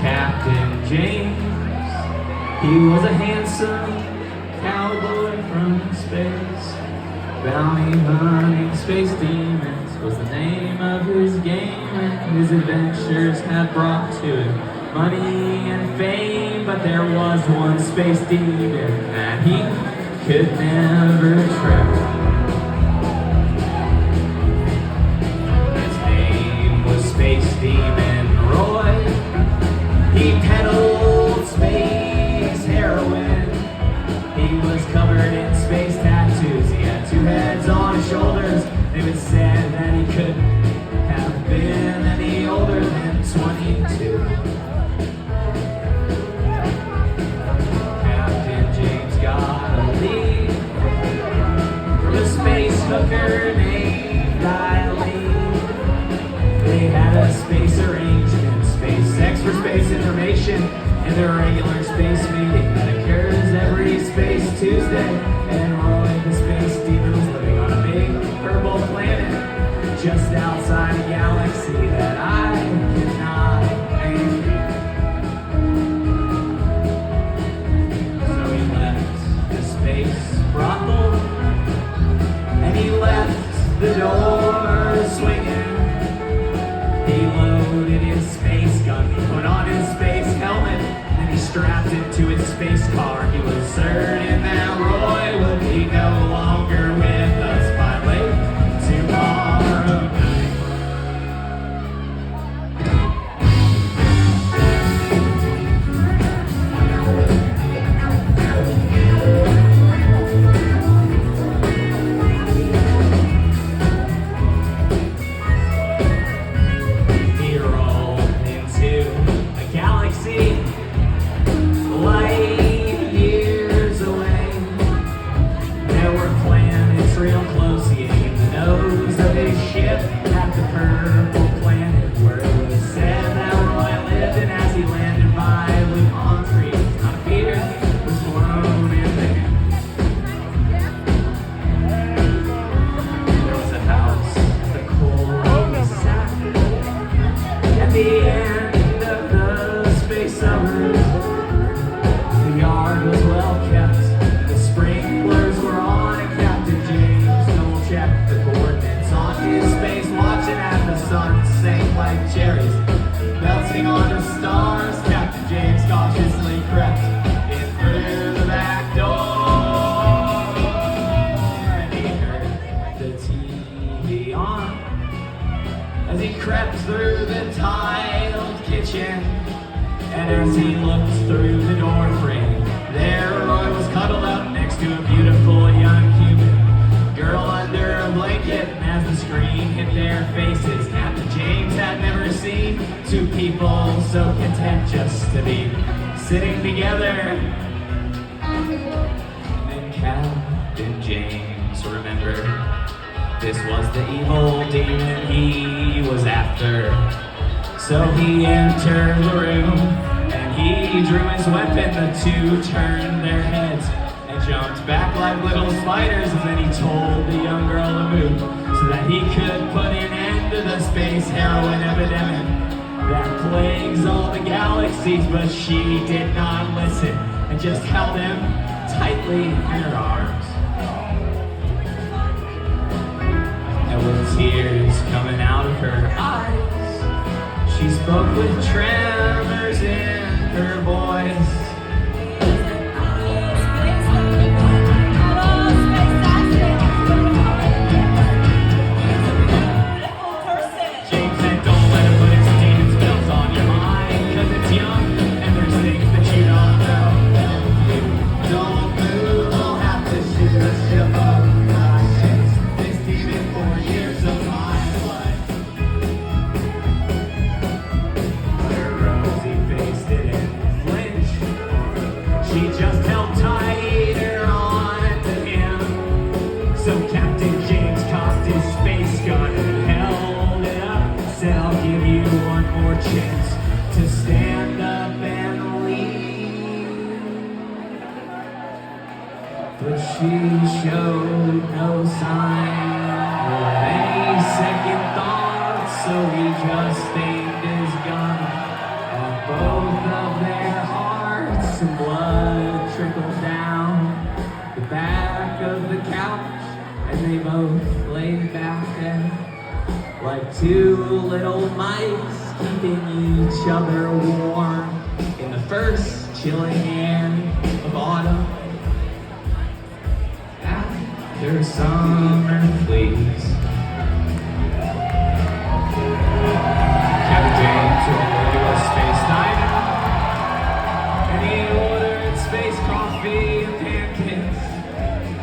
Captain James. He was a handsome cowboy from space. Bounty hunting space demons was the name of his game, and his adventures had brought to him money and fame. But there was one space demon that he could never trap. His name was Space Demon Roy. He peddled space heroin. He was covered in space tattoos. He had two heads on his shoulders. It was said that he couldn't have been any older than 22. Captain James got a lead from a space hooker named Eileen. They had a space arrangement, space sex for space information, in their regular space meeting that occurs every Space Tuesday. And Roy, the space demon, was living on a big purple planet just outside a galaxy that I cannot name. So he left the space brothel, and he left the door swinging. He loaded his space gun, he put on his space helmet, and he strapped it to his space car. He was certain that Roy would be no longer with us by late tomorrow night. He rolled into a galaxy light years away. There were planets real close. He aimed the nose of his ship at the purple planet where it was said that Roy lived. And as he landed by with palm trees, not a fear was blown in the air. There was a house, the cul-de-sac, at the end of the space suburbs. The yard was well kept, the sprinklers were on, and Captain James double-checked the coordinates on his space, watching as the sun sank like cherries, melting onto stars. Captain James cautiously crept in through the back door, and he heard the TV on as he crept through the tiled kitchen. And as he looked through the door frame, there Roy was cuddled up next to a beautiful young Cuban girl under a blanket. And as the screen hit their faces, Captain James had never seen two people so content just to be sitting together. And Captain James remembered this was the evil demon he was after. So he entered the room, and he drew his weapon. The two turned their heads and jumped back like little spiders. And then he told the young girl to move so that he could put an end to the space heroin epidemic that plagues all the galaxies. But she did not listen and just held him tightly in her arms. And with tears coming out of her eyes, she spoke with tremors in her voice. James said, don't let him put his demon spells on your mind, 'cause it's young and there's things that you don't know. You don't move, we'll have to shoot the ship up. I chased this demon for years of my life. Rosie faced it and flinched. She just held tighter on to him. So Captain James cocked his space gun and held it up. Said, I'll give you one more chance to stand up and leave. But she showed no sign of any second thought, so he just aimed his gun at both some blood trickled down the back of the couch, and they both laid back there like two little mice, keeping each other warm in the first chilling air of autumn. After summer flees, Captain James rolled to a space diner, and he ordered space coffee and pancakes.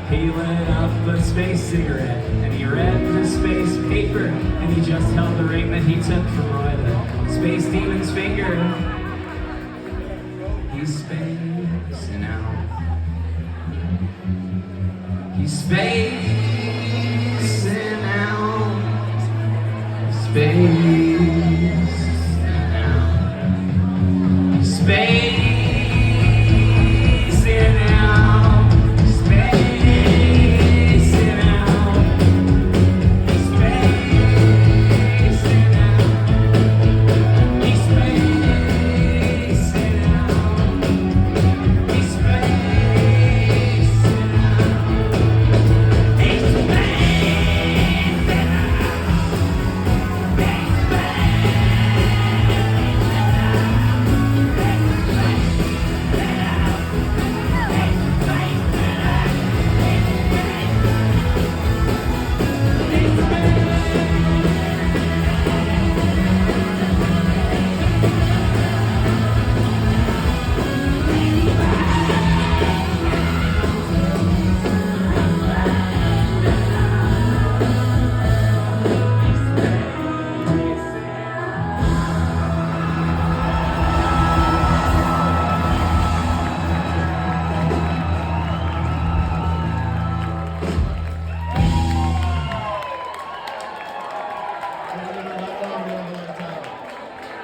He lit up a space cigarette, and he read the space paper, and he just held the ring that he took from Roy, the space demon's finger. He's spacing out. He's spacing